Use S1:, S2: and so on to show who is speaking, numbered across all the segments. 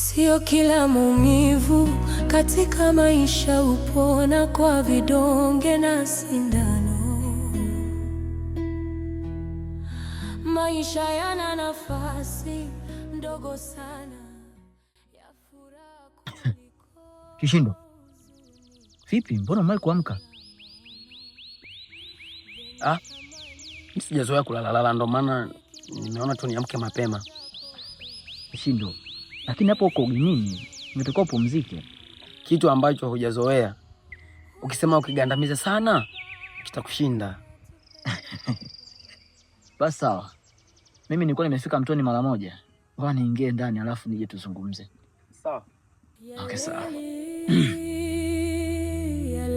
S1: Sio kila maumivu katika maisha upona kwa vidonge na sindano. Maisha yana nafasi ndogo sana ya furaha kuliko.
S2: Kishindo, vipi? Mbona umai kuamka?
S3: Sijazoea kulala, ndo maana nimeona tu niamke mapema.
S2: Kishindo, lakini hapo uko ugenini, umetoka upumzike.
S3: Kitu ambacho hujazoea, ukisema ukigandamiza sana, kitakushinda.
S2: Basi sawa. Mimi nilikuwa nimefika mtoni mara moja. Ngoja niingie ndani alafu nije tuzungumze.
S3: Sawa.
S2: Okay, sawa.
S1: Ya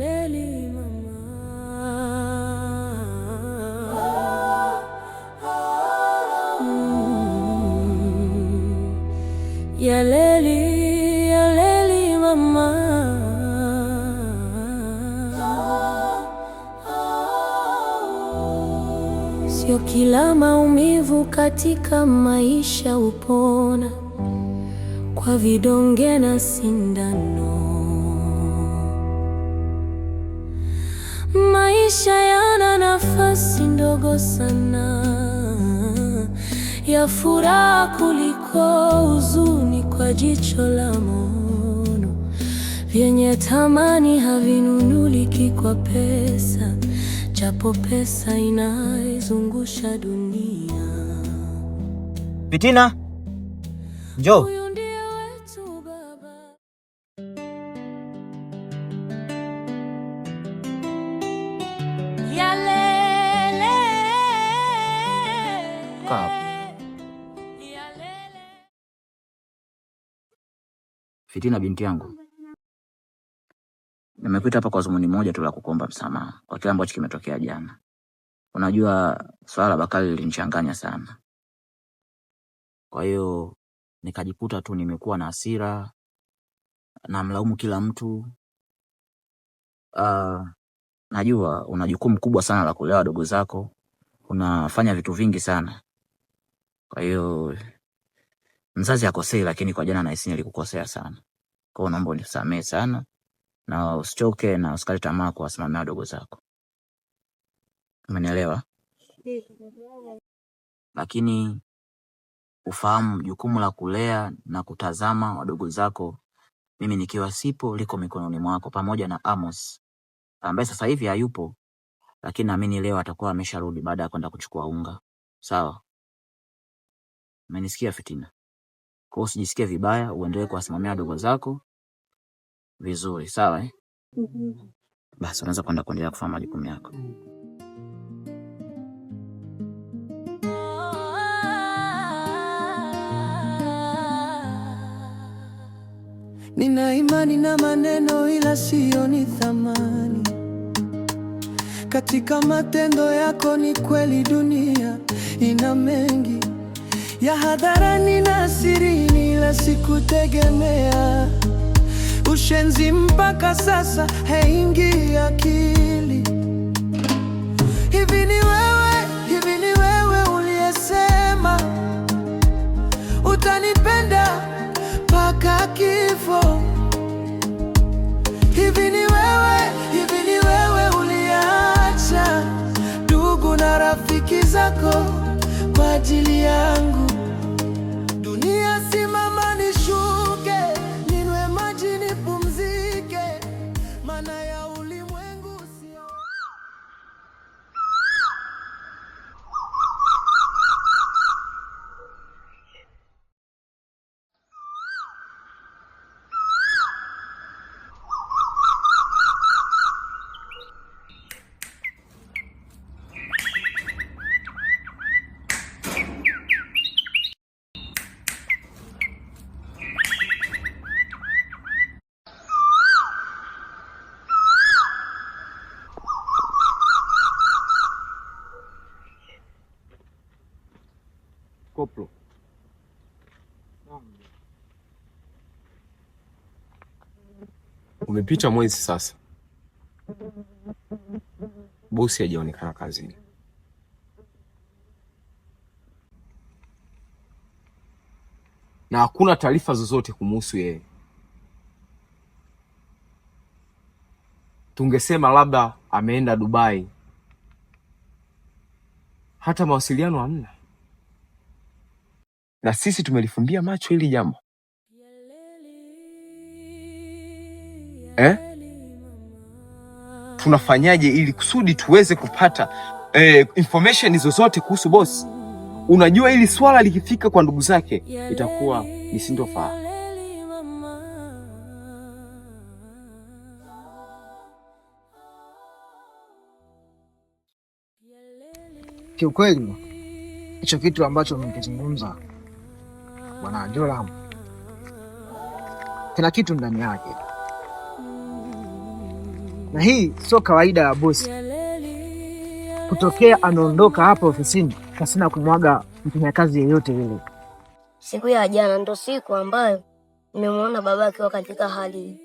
S1: leli mama. Sio kila maumivu katika maisha upona kwa vidonge na sindano. Maisha yana nafasi ndogo sana ya furaha kuliko huzuni kwa jicho la maono. Vyenye thamani havinunuliki kwa pesa, japo pesa inaizungusha dunia.
S2: Fitina, njoo.
S1: Huyu ndiye wetu baba. Ya lele.
S2: Fitina binti yangu, nimekuita hapa kwa dhumuni moja tu la kukuomba msamaha kwa kile ambacho kimetokea jana. Unajua swala la Bakari lilinichanganya sana, kwa hiyo nikajikuta tu nimekuwa na hasira na mlaumu kila mtu. Najua una jukumu kubwa sana la kulea wadogo zako, unafanya vitu vingi sana, kwa hiyo mzazi akosei, lakini kwa jana nahisi nilikukosea sana. Kwa hiyo naomba unisamehe sana na usichoke na usikate tamaa kuwasimamia wadogo zako. Umenielewa? Lakini ufahamu jukumu la kulea na kutazama wadogo zako, mimi nikiwa sipo, liko mikononi mwako pamoja na Amos ambaye sasa hivi hayupo, lakini naamini leo atakuwa amesharudi baada ya kwenda kuchukua unga. Sawa? Umenisikia Fitina? Kwa hiyo usijisikie vibaya, uendelee kuwasimamia wadogo zako vizuri, sawa Basi unaweza kwenda kuendelea kufanya majukumu yako.
S4: Nina imani na maneno ila sioni thamani katika matendo yako. Ni kweli dunia ina mengi ya hadharani na sirini, ila sikutegemea ushenzi mpaka sasa haingii akili. Hivi ni wewe uliyesema utanipenda mpaka kifo. Hivi ni wewe uliacha ndugu na rafiki zako kwa ajili yangu. Dunia simama nishuke, ninywe maji nipumzike, maana ya ulimwengu sio.
S3: Koplo.
S5: Umepita mwezi sasa, bosi hajaonekana kazini. na hakuna taarifa zozote kumhusu yeye. Tungesema labda ameenda Dubai. Hata mawasiliano hamna. Na sisi tumelifumbia macho hili jambo. Tunafanyaje ili kusudi tuweze kupata information zozote kuhusu boss? Unajua hili swala likifika kwa ndugu zake itakuwa ni sintofahamu.
S6: Kiukweli hicho kitu ambacho mkizungumza Bwana Joram kina kitu ndani yake, na hii sio kawaida ya bosi kutokea anaondoka hapa ofisini pasina kumwaga mfanyakazi yeyote yule.
S7: Siku ya jana ndo siku ambayo nimemwona baba akiwa katika hali hii.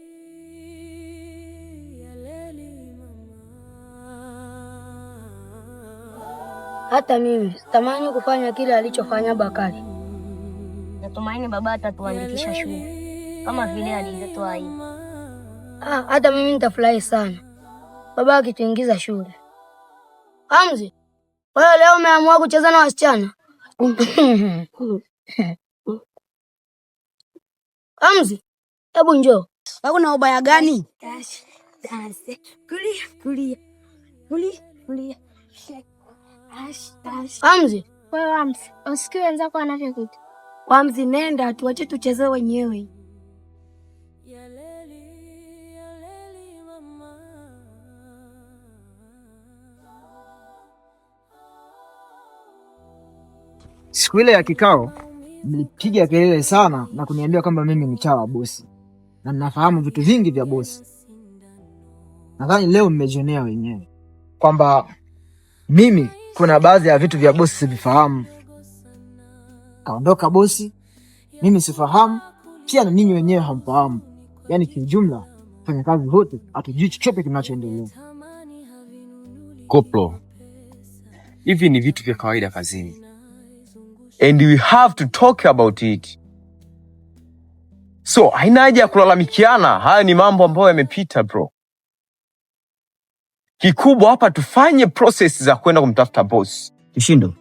S7: Hata mimi sitamani kufanya kile alichofanya Bakari. Natumaini baba atatuandikisha shule kama vile alivyotoa hii. Hata mimi nitafurahi sana baba akituingiza shule. Hamzi, wewe leo umeamua kucheza na wasichana? Hamzi, hebu njoo.
S8: Hakuna ubaya gani?
S7: Kulia. Hamzi, wewe Hamzi, usikie wenzako wanavyokuita. Hamzi, nenda tuache tucheze wenyewe.
S6: Siku ile ya kikao nilipiga kelele sana na kuniambia kwamba mimi ni chawa bosi na ninafahamu vitu vingi vya bosi. Nadhani leo mmejionea wenyewe kwamba mimi kuna baadhi ya vitu vya bosi sivifahamu. Kaondoka bosi, mimi sifahamu, pia na ninyi wenyewe hamfahamu. Yaani kijumla fanya kazi wote hatujui chochote kinachoendelea.
S5: Koplo, hivi ni vitu vya kawaida kazini, and we have to talk about it. So haina haja ya kulalamikiana. Haya ni mambo ambayo yamepita bro. Kikubwa hapa tufanye process za kwenda kumtafuta boss.
S2: Kishindo,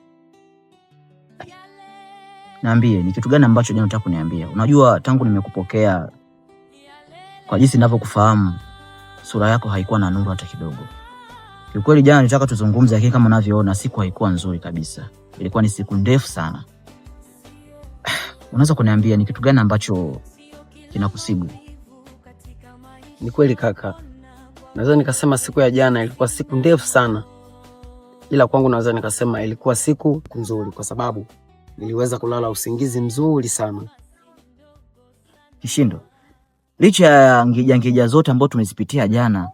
S2: niambie ni kitu gani ambacho jana unataka kuniambia? Unajua tangu nimekupokea, kwa jinsi ninavyokufahamu, sura yako haikuwa na nuru hata kidogo. Kiukweli jana nilitaka tuzungumze, lakini kama unavyoona siku haikuwa nzuri kabisa. Ilikuwa ni siku ndefu sana. Unaweza kuniambia ni kitu gani ambacho kinakusibu?
S3: Ni kweli kaka, naweza nikasema siku ya jana ilikuwa siku ndefu sana, ila kwangu naweza nikasema ilikuwa siku nzuri kwa sababu niliweza kulala usingizi mzuri sana.
S2: Kishindo, licha ya ngija zote ambazo tumezipitia jana,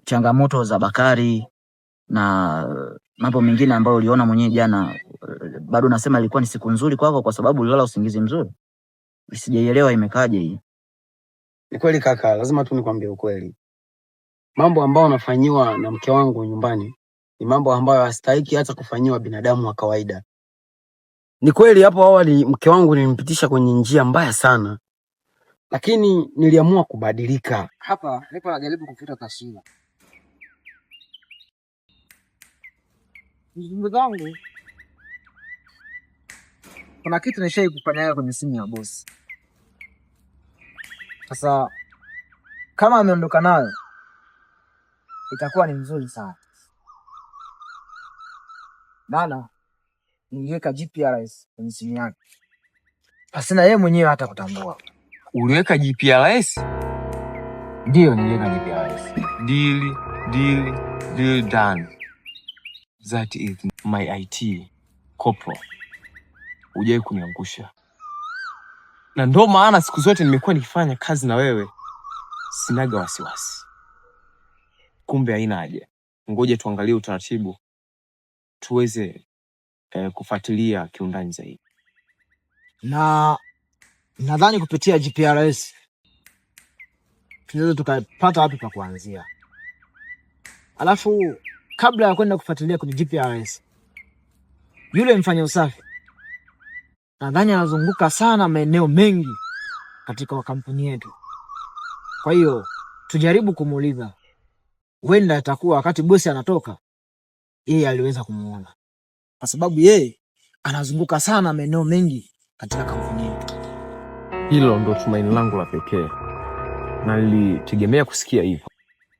S2: changamoto za Bakari na mambo mengine ambayo uliona mwenyewe jana, bado nasema ilikuwa ni siku nzuri kwako kwa sababu ulilala usingizi mzuri. Sijaelewa imekaje hii.
S3: Ni kweli kaka, lazima tu nikwambie ukweli. Mambo ambayo nafanyiwa na mke wangu nyumbani ni mambo ambayo hastahiki hata kufanyiwa binadamu wa kawaida. Ni kweli hapo awali mke wangu nilimpitisha kwenye njia mbaya sana, lakini niliamua kubadilika.
S6: Hapa nipo najaribu kufuta taswira. Ndugu zangu, kuna kitu nishai kufanya kwenye simu ya bosi. Sasa kama ameondoka nayo itakuwa ni nzuri sana. Maana niliweka GPRS kwenye simu yake pasina yeye mwenyewe hata kutambua.
S5: Uliweka GPRS?
S6: Ndio, niliweka GPRS.
S5: Deal done. That is my IT Koplo. Hujai kuniangusha. Na ndo maana siku zote nimekuwa nikifanya kazi na wewe sinaga wasiwasi. Kumbe haina haja. Ngoja tuangalie utaratibu tuweze kufuatilia kiundani zaidi.
S6: Na nadhani kupitia GPRS tunaweza tukapata wapi pa kuanzia. Alafu kabla ya kwenda kufuatilia kwenye GPRS, yule mfanya usafi nadhani anazunguka sana maeneo mengi katika kampuni yetu. Kwa hiyo tujaribu kumuuliza, huenda atakuwa wakati bosi anatoka yeye aliweza kumuona, kwa sababu yeye anazunguka sana maeneo mengi katika kampuni yetu.
S5: Hilo ndo tumaini langu la pekee, na nilitegemea kusikia hivyo.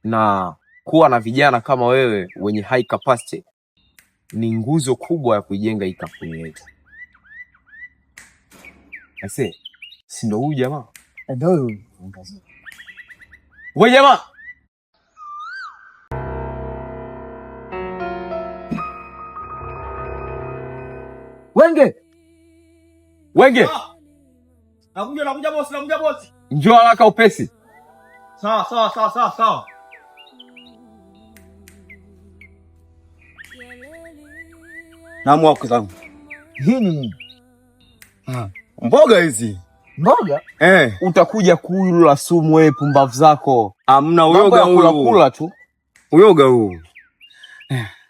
S5: Na kuwa na vijana kama wewe wenye high capacity ni nguzo kubwa ya kuijenga hii kampuni yetu. Ase, si ndo huyu jamaa?
S6: Ndio huyu.
S5: Wewe jamaa!
S6: Wenge!
S5: Wenge!
S8: Nakuja bosi.
S5: Njoo haraka upesi.
S8: Sawa. Namu wako zangu.
S6: Hii ni nini?
S8: Mboga hizi.
S6: Mboga?
S5: Utakuja kula sumu wewe, pumbavu zako.
S8: Amna uyoga huu.
S5: Kula tu.
S8: Uyoga huu.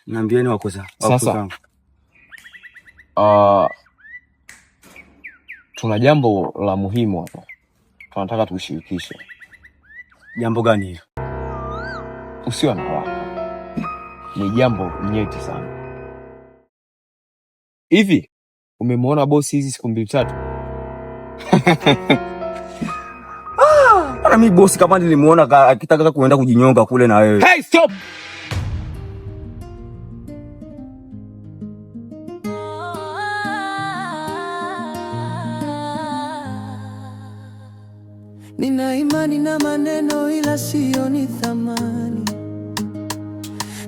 S8: Naambieni wako zangu.
S5: Sasa. Tuna jambo la muhimu hapa. Tunataka tushirikishe.
S8: Jambo gani hilo?
S5: Usiwe na haraka. Ni jambo nyeti sana. Hivi umemwona bosi hizi siku 2-3?
S8: Ana mimi bosi kama nilimuona akitaka kuenda kujinyonga kule na wewe.
S5: Hey, stop!
S4: Nina imani na maneno ila sioni thamani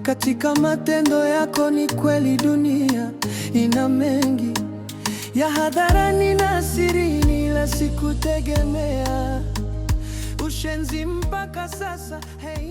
S4: katika matendo yako. Ni kweli dunia ina mengi ya hadharani na sirini, ila sikutegemea ushenzi mpaka sasa. Hey.